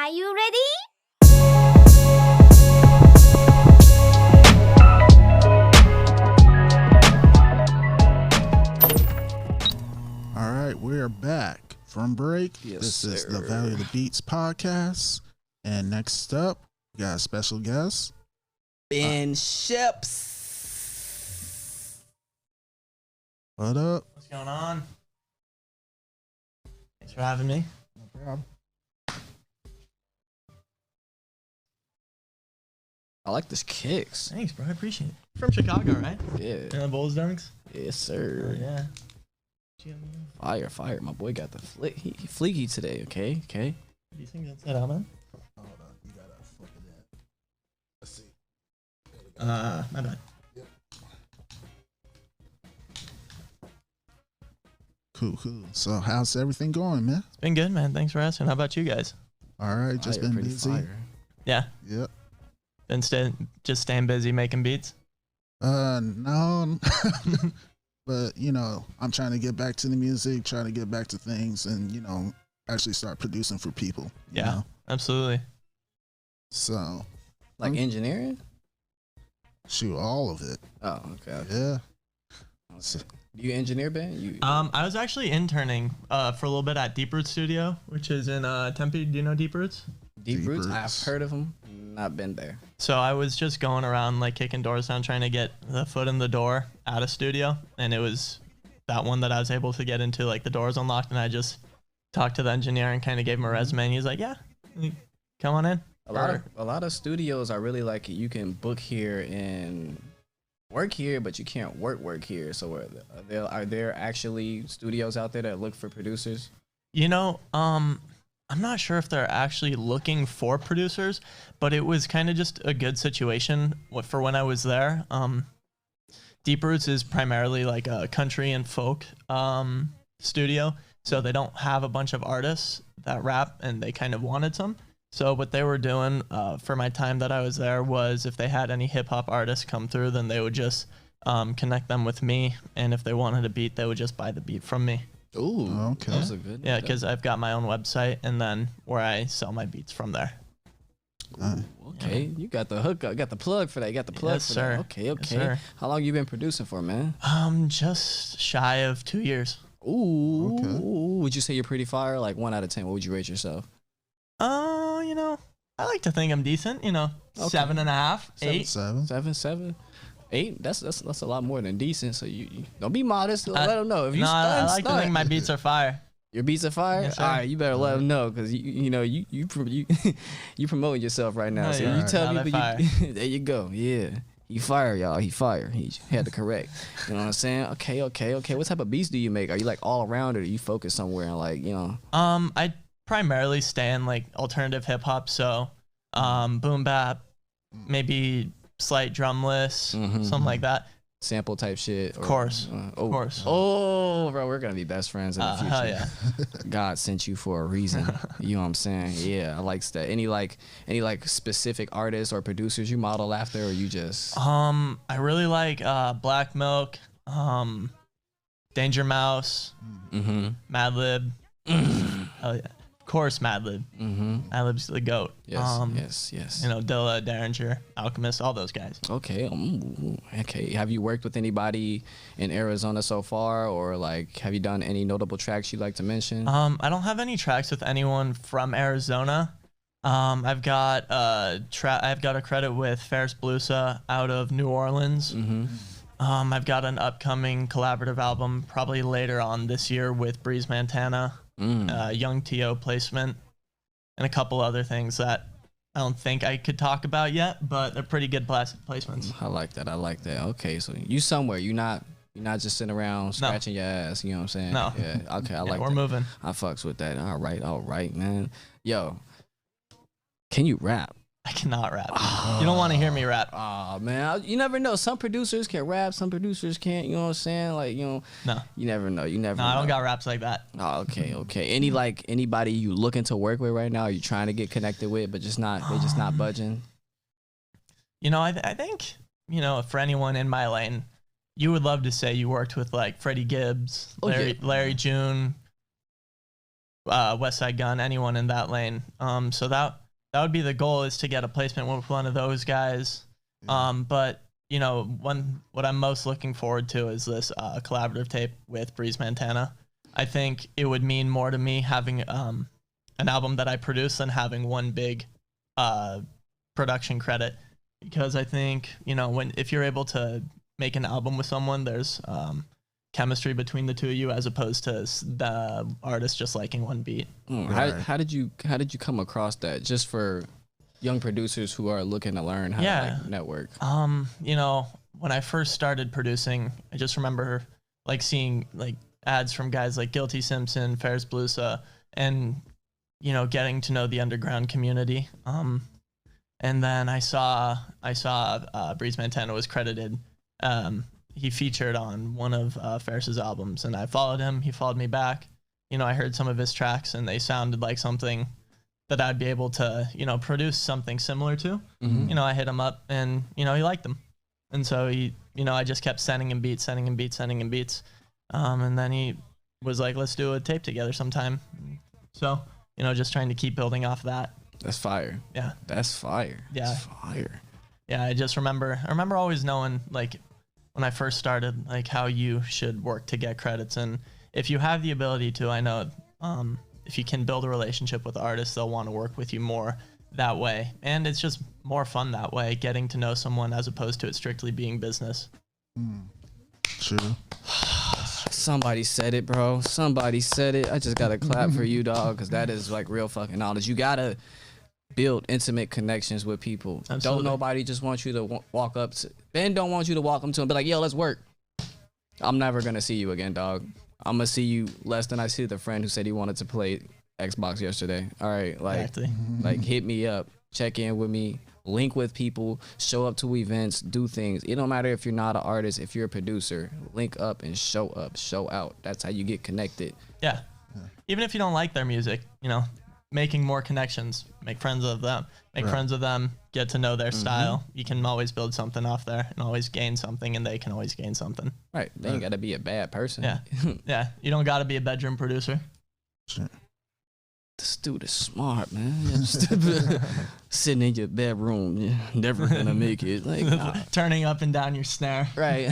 Are you ready? All right, we're back from break. Yes, this is sir. the Value of the Beats podcast. And next up, we got a special guest. Ben Sheps. What up? What's going on? Thanks for having me. No problem. I like this kicks. Thanks, bro. I appreciate it. From Chicago, right? Yeah. In the Bulls dunks? Yes, sir. Yeah. Fire, fire. My boy got the flick. He fleeky today. Okay, okay. What do you think that's that out, man? Hold on, you gotta flip it in. Let's see. My bad. Cool. So, how's everything going, man? It's been good, man. Thanks for asking. How about you guys? All right, just Fire, been pretty busy. fire. Yeah. Yep. Been just staying busy making beats. No, but I'm trying to get back to the music, trying to get back to things, and actually start producing for people. you Yeah. know? Absolutely. So, Like engineering? shoot, all of it. Oh, okay. Yeah. So, do you engineer, Ben? You I was actually interning for a little bit at Deep Roots Studio, which is in Tempe. Do you know Deep Roots? Deep Deep Roots? Roots. I've heard of them. Not been there. So I was just going around like kicking doors down, trying to get the foot in the door at a studio, and it was that one that I was able to get into. Like the doors unlocked, and I just talked to the engineer and kind of gave him a resume, and he's like, "Yeah, come on in." A lot of studios are really like you can book here and work here, but you can't work here. So are there actually studios out there that look for producers? I'm not sure if they're actually looking for producers, but it was kind of just a good situation for when I was there. Deep Roots is primarily like a country and folk studio, so they don't have a bunch of artists that rap, and they kind of wanted some. So what they were doing for my time that I was there was if they had any hip hop artists come through, then they would just connect them with me, and if they wanted a beat, they would just buy the beat from me. Ooh, Okay. those are good. Yeah, because I've got my own website, and then where I sell my beats from there. Okay, you got the hook, got the plug for that. You got the plug Yes, for sir. that. Okay, Yes, okay. sir. How long you been producing for, man? Just shy of 2 years. Ooh, Okay. would you say you're pretty fire? Like 1 out of 10, what would you rate yourself? I like to think I'm decent. Okay. 7.5, 8. 7. 7, 8. That's a lot more than decent. So you don't be modest. Let them know if you No, I like to stunt. think my beats are fire. Your beats are fire. Yes, sir. All right, you better let them know because you promoting yourself right now. Oh, So yeah. you tell Now people they're there you go. Yeah. He fire, y'all. He fire. He had to correct. You know what I'm saying? Okay. What type of beats do you make? Are you like all around, or do you focus somewhere and I primarily stay in like alternative hip hop, so boom bap, maybe slight drumless, Mhm. something like that. sample type shit? Of course. Of course. Oh, bro, we're gonna be best friends in the future. Hell yeah. God sent you for a reason. You know what I'm saying? Yeah, I like that. Any specific artists or producers you model after, or you just I really like Black Milk, Danger Mouse, Madlib. Hell yeah. Of course, Madlib. Madlib's the GOAT. Yes. Dilla, Derringer, Alchemist, all those guys. Okay. Okay. Have you worked with anybody in Arizona so far, or like have you done any notable tracks you'd like to mention? I don't have any tracks with anyone from Arizona. I've got a credit with Ferris Blusa out of New Orleans. I've got an upcoming collaborative album probably later on this year with Breeze Montana, Young T.O. placement, and a couple other things that I don't think I could talk about yet, but they're pretty good placements. I like that. Okay, so you somewhere. You're not just sitting around scratching your ass. You know what I'm saying? No. Yeah. Okay. I like we're that. moving. I fucks with that. All right, man. Yo, can you rap? I cannot rap. You don't want to hear me rap. Oh man, you never know. Some producers can rap, some producers can't. You know what I'm saying? Like No. you never know. You never. No, know. I don't got raps like that. Oh, okay. Anybody you looking to work with right now? Are you trying to get connected with, but they just not budging? I think, for anyone in my lane, you would love to say you worked with like Freddie Gibbs, Larry June, West Side Gun, anyone in that lane. So that would be the goal, is to get a placement with one of those guys. But you know, what I'm most looking forward to is this collaborative tape with Breeze Montana. I think it would mean more to me having an album that I produce than having one big production credit, because I think, you know, if you're able to make an album with someone, there's chemistry between the two of you, as opposed to the artist just liking one beat. Right. How did you come across that? Just for young producers who are looking to learn how to like, network. You know, when I first started producing, I just remember like seeing like ads from guys like Guilty Simpson, Ferris Blusa, and you know, getting to know the underground community. And then I saw Breeze Montana was credited. He featured on one of Ferris's albums, and I followed him. He followed me back. You know, I heard some of his tracks, and they sounded like something that I'd be able to, you know, produce something similar to. You know, I hit him up, and you know, he liked them, and so he, you know, I just kept sending him beats, and then he was like, "Let's do a tape together sometime." So, you know, just trying to keep building off that. That's fire. Yeah. That's fire. Yeah. That's fire. Yeah, I remember always knowing, like, when I first started, like, how you should work to get credits. And if you have the ability to, I know, if you can build a relationship with artists, they'll want to work with you more that way. And it's just more fun that way, getting to know someone, as opposed to it strictly being business. True. Somebody said it, bro. Somebody said it. I just got to clap for you, dog, because that is like real fucking knowledge. You got to build intimate connections with people. Absolutely. Don't nobody just want you to walk up to, Ben don't want you to walk up to him and be like, yo, let's work. I'm never going to see you again, dog. I'm going to see you less than I see the friend who said he wanted to play Xbox yesterday. All right, like, Exactly. like hit me up, check in with me, link with people, show up to events, do things. It don't matter if you're not an artist, if you're a producer, link up and show up, show out. That's how you get connected. Yeah. Even if you don't like their music, you know, making more connections, make friends of them, get to know their style. You can always build something off there and always gain something, and they can always gain something. Right. They ain't got to be a bad person. Yeah. Yeah. You don't got to be a bedroom producer. Sure. This dude is smart, man. Just sitting in your bedroom, never gonna make it. Like, nah. Turning up and down your snare. Right.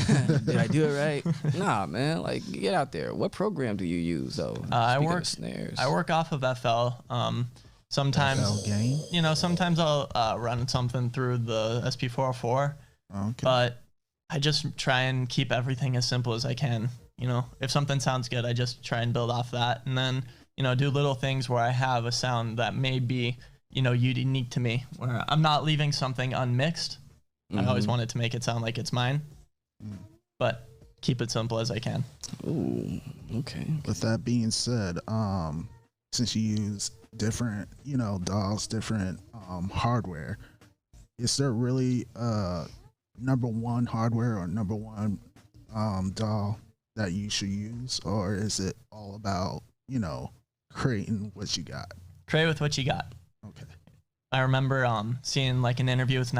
Did I do it right? Nah, man. Like, get out there. What program do you use, though? I snares. work off of FL. Sometimes, FL game? you know, sometimes I'll run something through the SP404. Okay. But I just try and keep everything as simple as I can. You know, if something sounds good, I just try and build off that, and then, you know, do little things where I have a sound that may be, you know, unique to me, where I'm not leaving something unmixed. I always wanted to make it sound like it's mine, but keep it simple as I can. Ooh, okay. With that being said, since you use different, you know, DAWs, different hardware, is there really number one hardware or number one DAW that you should use, or is it all about, you know, creating what you got? Create with what you got. Okay. I remember seeing like an interview with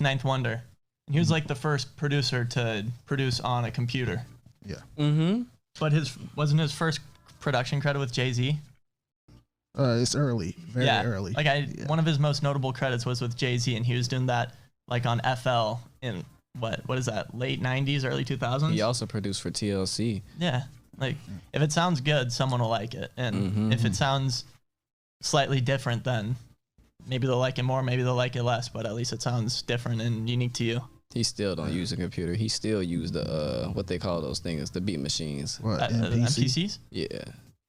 Ninth Wonder, and he was like the first producer to produce on a computer. Yeah. But wasn't his first production credit with Jay-Z? It's early, very early. Like one of his most notable credits was with Jay-Z, and he was doing that like on FL in what is that, late 90s, early 2000s? He also produced for TLC. Yeah. Like, if it sounds good, someone will like it. And if it sounds slightly different, then maybe they'll like it more, maybe they'll like it less, but at least it sounds different and unique to you. He still don't use a computer. He still use the, what they call those things, the beat machines. What, MPCs? Yeah.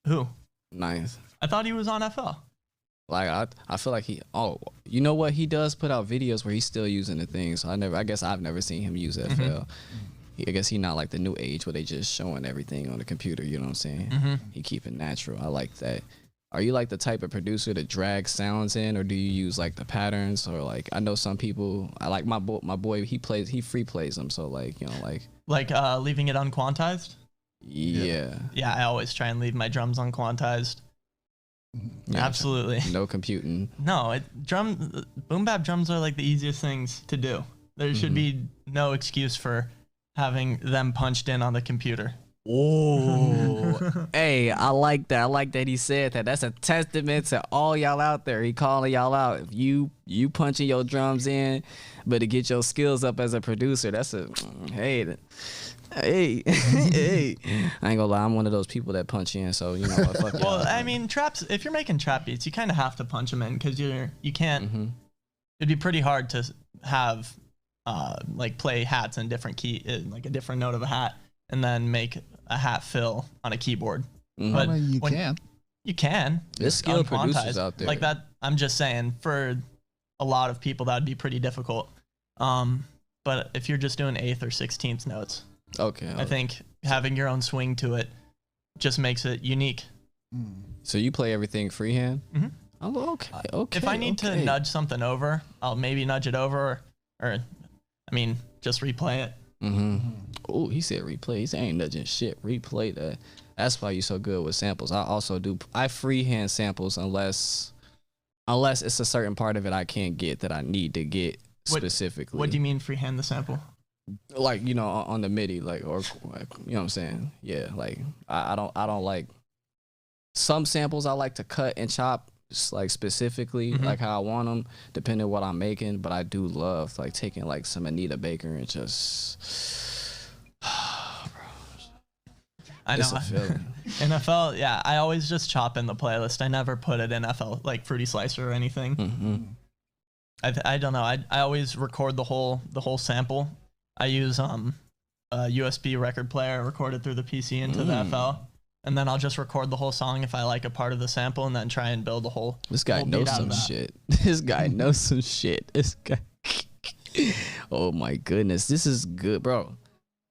Who? Ninth. I thought he was on FL. Like, I feel like you know what? He does put out videos where he's still using the thing. So I guess I've never seen him use FL. I guess he not like the new age where they just showing everything on the computer. You know what I'm saying? He keep it natural. I like that. Are you like the type of producer that drags sounds in, or do you use like the patterns, or like, I know some people, I like my boy, he free plays them. So like, you know, like leaving it unquantized. Yeah. Yeah. I always try and leave my drums unquantized. Yeah, absolutely. No computing. No, boom bap drums are like the easiest things to do. There should be no excuse for having them punched in on the computer. Oh, hey, I like that. I like that he said that. That's a testament to all y'all out there. He calling y'all out. If you punching your drums in, but to get your skills up as a producer, that's a hey. Hey, hey! I ain't gonna lie, I'm one of those people that punch in. So you know what? Fuck Well, y'all. I mean, traps. If you're making trap beats, you kind of have to punch them in because you can't. Mm-hmm. It'd be pretty hard to have like play hats in different key, like a different note of a hat, and then make a hat fill on a keyboard. Mm-hmm. I But mean, you can. you can. There's skilled unquantized. producers out there. Like that. I'm just saying, for a lot of people, that'd be pretty difficult. But if you're just doing 8th or 16th notes. Okay. I think having your own swing to it just makes it unique. So you play everything freehand? Mhm. Oh, okay. If I need to nudge something over, I'll maybe nudge it over, or I mean, just replay it. Mm-hmm. Oh, he said replay. He said ain't nudging shit. Replay that. That's why you so good with samples. I also do. I freehand samples unless it's a certain part of it I can't get that I need to get specifically. What do you mean freehand the sample? Like, you know, on the MIDI, like, or like, you know what I'm saying? Yeah, like I don't like some samples I like to cut and chop, just like specifically like how I want them, depending on what I'm making. But I do love like taking like some Anita Baker and just I know. it's a feeling. NFL, yeah, I always just chop in the playlist. I never put it in FL, like Fruity Slicer or anything. Mm-hmm. I don't know. I always record the whole sample. I use a USB record player, record it through the PC into the FL, and then I'll just record the whole song if I like a part of the sample, and then try and build the whole. This guy whole knows beat out some of that. shit. This guy knows some shit. This guy. Oh my goodness, this is good, bro.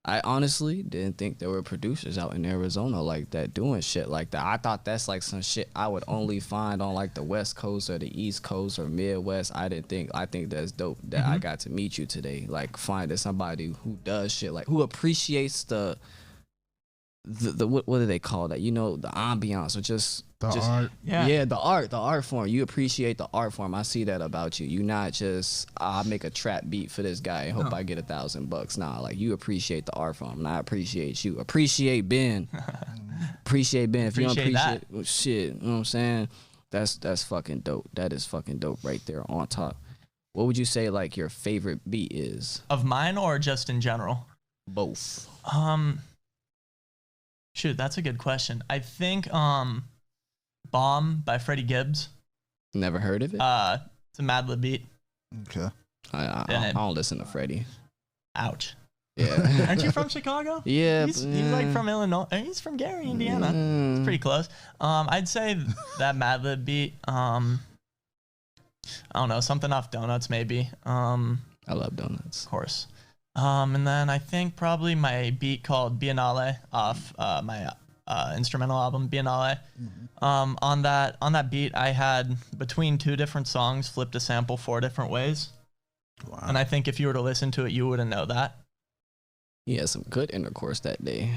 I honestly didn't think there were producers out in Arizona like that doing shit like that. I thought that's like some shit I would only find on like the West Coast or the East Coast or Midwest. I think that's dope that I got to meet you today. Like finding somebody who does shit, like who appreciates the what do they call that? You know, the ambiance or just Art. Yeah. the art form. You appreciate the art form. I see that about you. You not just I'll make a trap beat for this guy and hope I get $1,000. Nah, like you appreciate the art form. And I appreciate you. Appreciate Ben. Appreciate Ben. If you don't Appreciate appreciate that. well, shit, you know what I'm saying? That's fucking dope. That is fucking dope right there on top. What would you say like your favorite beat is? Of mine or just in general? Both. Shoot, that's a good question. I think Bomb by Freddie Gibbs. Never heard of it? It's a Madlib beat. Okay. I don't listen to Freddie. Ouch. Yeah. Aren't you from Chicago? Yeah. He's like from Illinois. He's from Gary, Indiana. It's pretty close. I'd say that Madlib beat. I don't know, something off Donuts maybe. I love donuts. Of course. And then I think probably my beat called Biennale off my instrumental album Biennale. On that beat, I had between 2 different songs flipped a sample 4 different ways. Wow. And I think if you were to listen to it, you wouldn't know that. He had some good intercourse that day.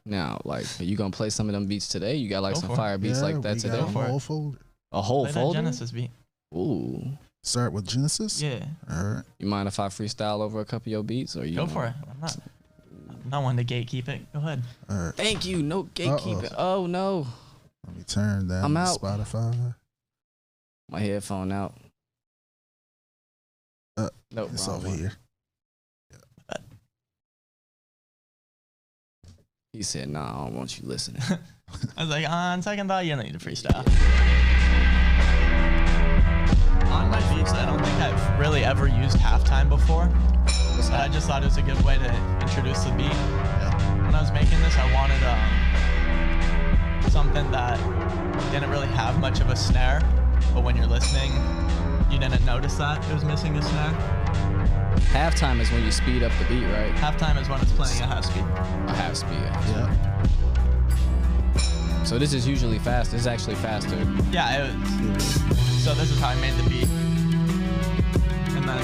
Now, like, are you gonna play some of them beats today? You got like Go some for it. fire beats like that we today? got a whole folder. A whole Play that folder? Genesis beat. Ooh. Start with Genesis. Yeah. All right. You mind if I freestyle over a couple of your beats? Or you Go for it. I'm not one to gatekeep it. Go ahead. All right. Thank you. No gatekeeping. Oh no. Let me turn down I'm out. Spotify. My headphone out. Nope. It's wrong over one. here. He said, "Nah, I don't want you listening." I was like, on second thought, you don't need to freestyle. On my beats, I don't think I've really ever used halftime before. But I just thought it was a good way to introduce the beat. Yeah. When I was making this, I wanted something that didn't really have much of a snare, but when you're listening, you didn't notice that it was missing a snare. Halftime is when you speed up the beat, right? Halftime is when it's playing at half speed. A half speed. Yeah. So this is usually fast. This is actually faster. Yeah, it was. So this is how I made the beat. And then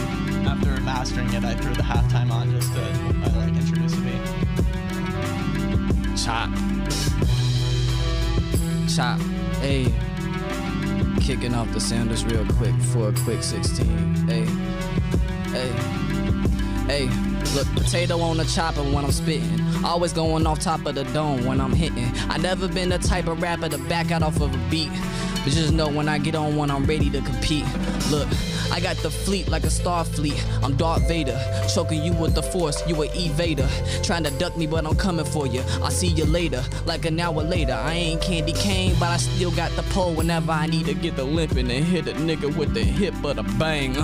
after mastering it, I threw the halftime on just to like introduce the beat. Chop. Chop. Hey. Kicking off the Sanders real quick for a quick 16. Hey. Hey. Hey. Look, potato on the chopper when I'm spitting. Always going off top of the dome when I'm hitting. I never been the type of rapper to back out off of a beat. But just know when I get on one, I'm ready to compete. Look, I got the fleet like a Starfleet. I'm Darth Vader, choking you with the Force. You an evader, trying to duck me, but I'm coming for you. I'll see you later, like an hour later. I ain't candy cane, but I still got the pole whenever I need to get the limping and hit a nigga with the hip of the bang.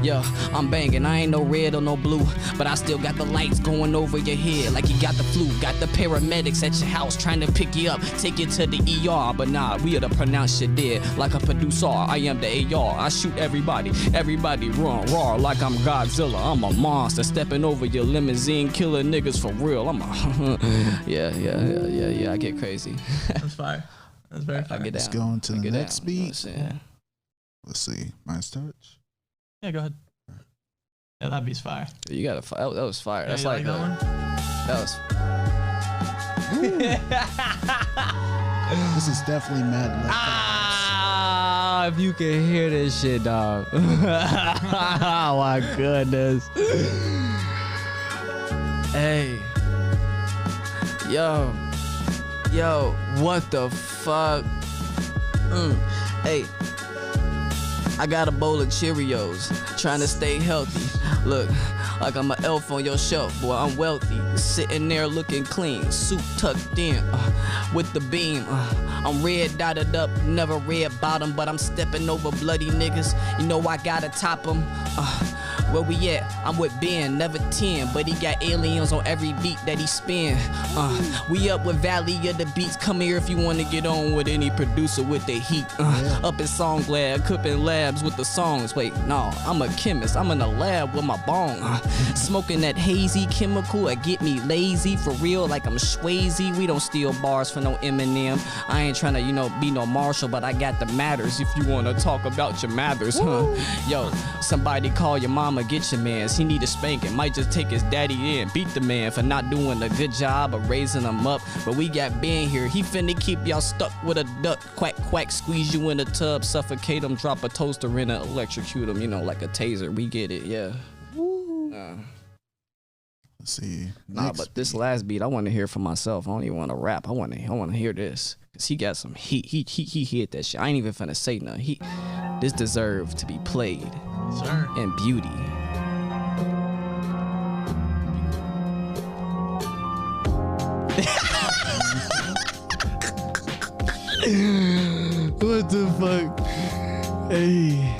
Yeah, I'm banging. I ain't no red or no blue, but I still got the lights going over your head like you got the flu. Got the paramedics at your house trying to pick you up, take you to the ER. But nah, we are to pronounce you dead like a producer. I am the AR. I shoot everybody. Everybody run raw like I'm Godzilla. I'm a monster stepping over your limousine, killing niggas for real. I'm a yeah. I get crazy. That's fire. That's very fire. Let's go into the next beat. Let's see. Mine's touch. Yeah, go ahead. Yeah, that beat's fire. You got that was fire. Yeah, That's like that one. That was. This is definitely mad. If you can hear this shit, dog. Oh my goodness. Hey. Yo, what the fuck? Hey. I got a bowl of Cheerios, trying to stay healthy. Look, like I'm an elf on your shelf, boy, I'm wealthy. Sitting there looking clean, suit tucked in, with the beam. I'm red dotted up, never red bottom, but I'm stepping over bloody niggas. You know I gotta top them. Where we at? I'm with Ben, never 10, but he got aliens on every beat that he spin. We up with Valley of the Beats. Come here if you wanna get on with any producer with the heat. Up in Song Lab, cooking labs with the songs. Wait, no, I'm a chemist. I'm in the lab with my bong. Smoking that hazy chemical, it get me lazy for real, like I'm Swayze. We don't steal bars for no Eminem. I ain't trying to, be no Marshall, but I got the matters. If you wanna talk about your matters, Yo, somebody call your mama. Get your mans, he need a spanking. Might just take his daddy in, beat the man for not doing a good job of raising him up. But we got Ben here, he finna keep y'all stuck with a duck. Quack, quack, squeeze you in a tub, suffocate him, drop a toaster in it, electrocute him, like a taser. We get it, yeah. Let's see. Nah, but this last beat, I want to hear for myself. I don't even want to rap. I want to hear this. Cause he got some heat. He hit that shit. I ain't even finna say nothing. This deserves to be played. Sir. And beauty. What the fuck? Hey.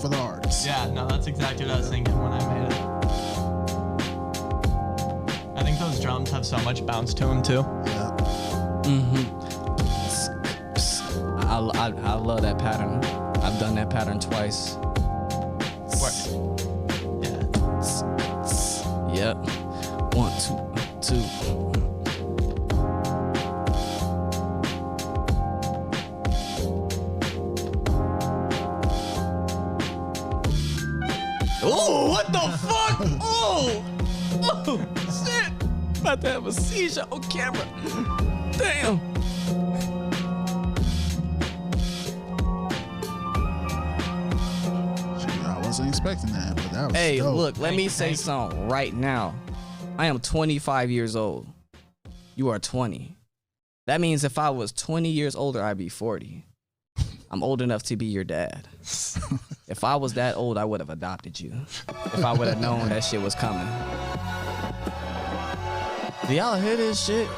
For the artists. Yeah, no, that's exactly what I was thinking when I made it. I think those drums have so much bounce to them too. Yeah. I love that pattern. I've done that pattern twice. Yeah. Yep. 1, 2, 2. Oh, what the fuck? Oh, shit. About to have a seizure on camera. Damn. I wasn't expecting that, but that was dope. Look, let me say something right now. I am 25 years old. You are 20. That means if I was 20 years older, I'd be 40. I'm old enough to be your dad. If I was that old, I would have adopted you. If I would have known that shit was coming. Do y'all hear this shit?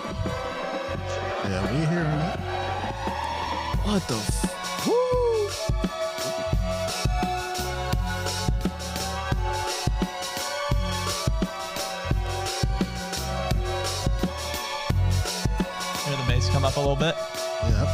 Yeah, we hearing it. What the woo? Hear the bass come up a little bit? Yep.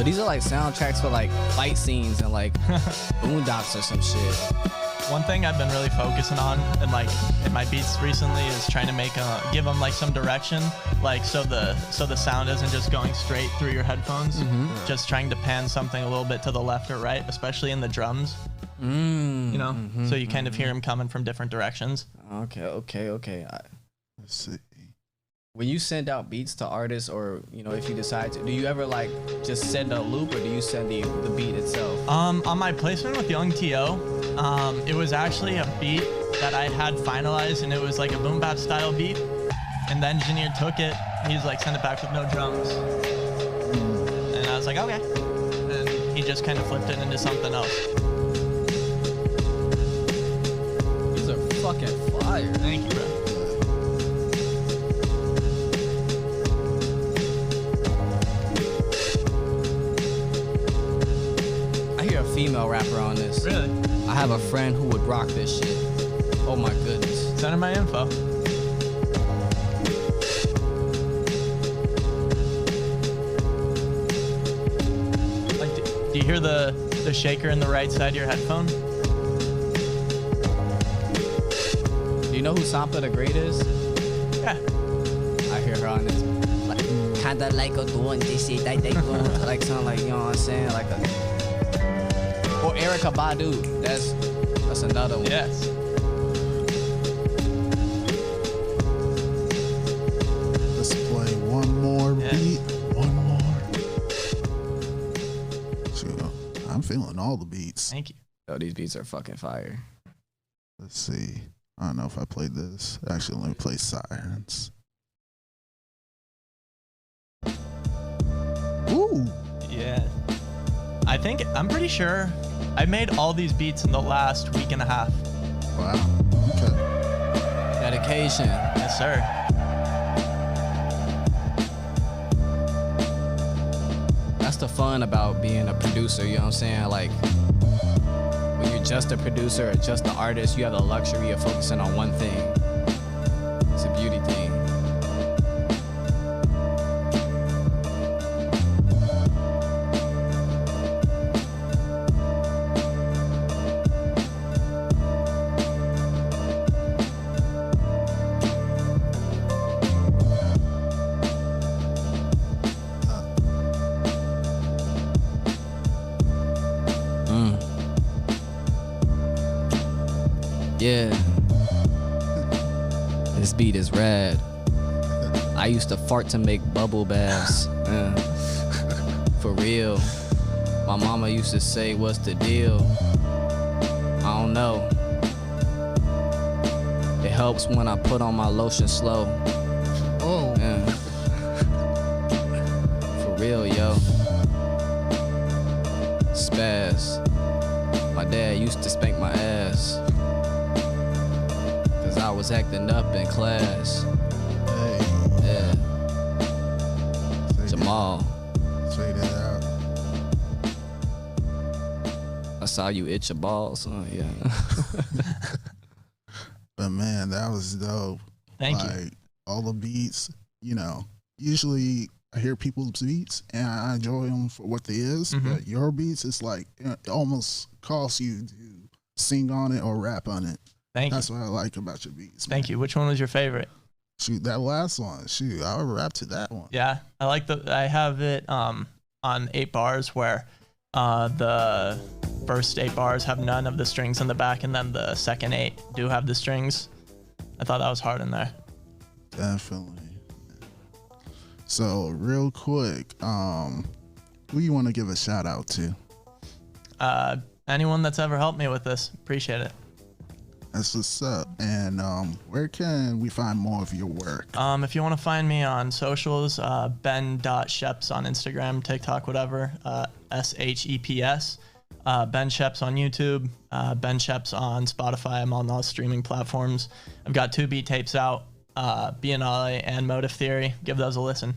Yo, these are like soundtracks for like fight scenes and like boondocks or some shit. One thing I've been really focusing on and like in my beats recently is trying to give them like some direction, like so the sound isn't just going straight through your headphones. Just trying to pan something a little bit to the left or right, especially in the drums. You know, so you kind of hear them coming from different directions. Okay. Let's see. When you send out beats to artists, or you know, if you decide to, do you ever like just send a loop, or do you send the beat itself? On my placement with Young T.O., it was actually a beat that I had finalized, and it was like a boom bap style beat. And the engineer took it. He's like, send it back with no drums. And I was like, okay. And he just kind of flipped it into something else. These are fucking fire. Thank you, bro. Female rapper on this. Really? I have a friend who would rock this shit. Oh my goodness. Send her my info. Like, do you hear the shaker in the right side of your headphone? Do you know who Sampa the Great is? Yeah. I hear her on this. Like, kinda like a doing this shit, like sound like, you know what I'm saying? Like a. Or Erykah Badu, that's another one. Yes. Let's play one more beat. One more. Sure. I'm feeling all the beats. Thank you. Yo, these beats are fucking fire. Let's see. I don't know if I played this. Actually, let me play Sirens. Ooh. Yeah. I'm pretty sure I made all these beats in the last week and a half. Wow. Okay. Dedication. Yes, sir. That's the fun about being a producer, you know what I'm saying? Like, when you're just a producer or just an artist, you have the luxury of focusing on one thing. It's a beauty thing. Yeah. This beat is rad. I used to fart to make bubble baths. For real. My mama used to say, what's the deal? I don't know. It helps when I put on my lotion slow. Oh. Yeah. For real, yo. Spaz. My dad used to spank my ass. I was acting up in class. Hey. Yeah. Jamaal. Say that out. I saw you itch your balls. Oh, yeah. But man, that was dope. Thank you. Like, all the beats, you know, usually I hear people's beats and I enjoy them for what they is. But your beats, it's like, it almost costs you to sing on it or rap on it. That's what I like about your beats. Thank you. Which one was your favorite? Shoot, that last one. Shoot, I would rap to that one. Yeah, I have it on 8 bars where the first 8 bars have none of the strings in the back, and then the second 8 do have the strings. I thought that was hard in there. Definitely. So real quick, who you want to give a shout out to? Anyone that's ever helped me with this, appreciate it. That's what's up. And where can we find more of your work? If you want to find me on socials, ben.sheps on Instagram, TikTok, whatever, SHEPS. Ben Sheps on YouTube, Ben Sheps on Spotify. I'm on all streaming platforms. I've got 2 beat tapes out, Biennale and Motive Theory. Give those a listen.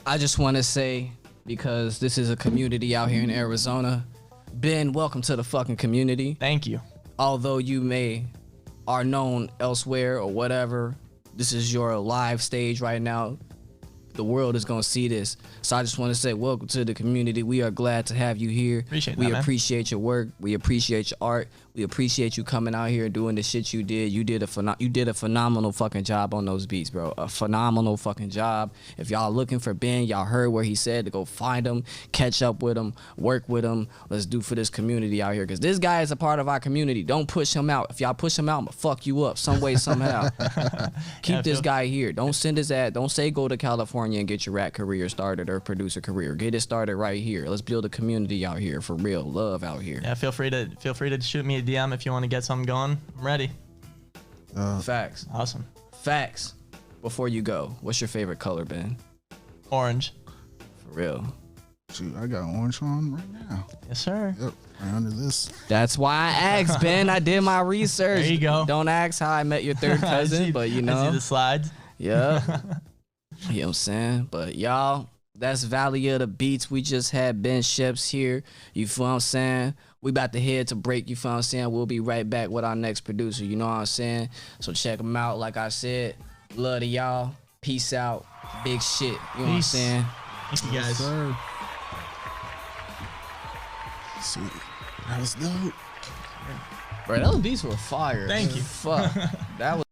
I just want to say, because this is a community out here in Arizona, Ben, welcome to the fucking community. Thank you. Although you are known elsewhere or whatever, this is your live stage right now. the world is gonna see this. So I just want to say, welcome to the community. We are glad to have you here. Appreciate we that, man. appreciate your work. We appreciate your art. We appreciate you coming out here and doing the shit you did. You did a phenomenal fucking job on those beats, bro. A phenomenal fucking job. If y'all looking for Ben, y'all heard where he said to go find him, catch up with him, work with him. Let's do for this community out here, because this guy is a part of our community. Don't push him out. If y'all push him out, I'm gonna fuck you up some way, somehow. Keep this guy here. Don't send his ad. Don't say go to California and get your rap career started or producer career. Get it started right here. Let's build a community out here for real. Love out here. Yeah, feel free to shoot me a DM if you want to get something going. I'm ready. Facts. Awesome. Facts. Before you go, what's your favorite color, Ben? Orange. For real. Shoot, I got orange on right now. Yes, sir. Yep, right under this. That's why I asked, Ben. I did my research. There you go. Don't ask how I met your third cousin, but you I know. see the slides. Yeah. You know what I'm saying? But y'all, that's Valley of the Beats. We just had Ben Sheps here. You feel what I'm saying? We about to head to break. You feel what I'm saying? We'll be right back with our next producer. You know what I'm saying? So check them out. Like I said, love to y'all. Peace out. Big shit. You know what I'm saying? Thank you, guys. Yes, sir. See, that was dope. Bro, those beats were fire. Thank you. Fuck. That was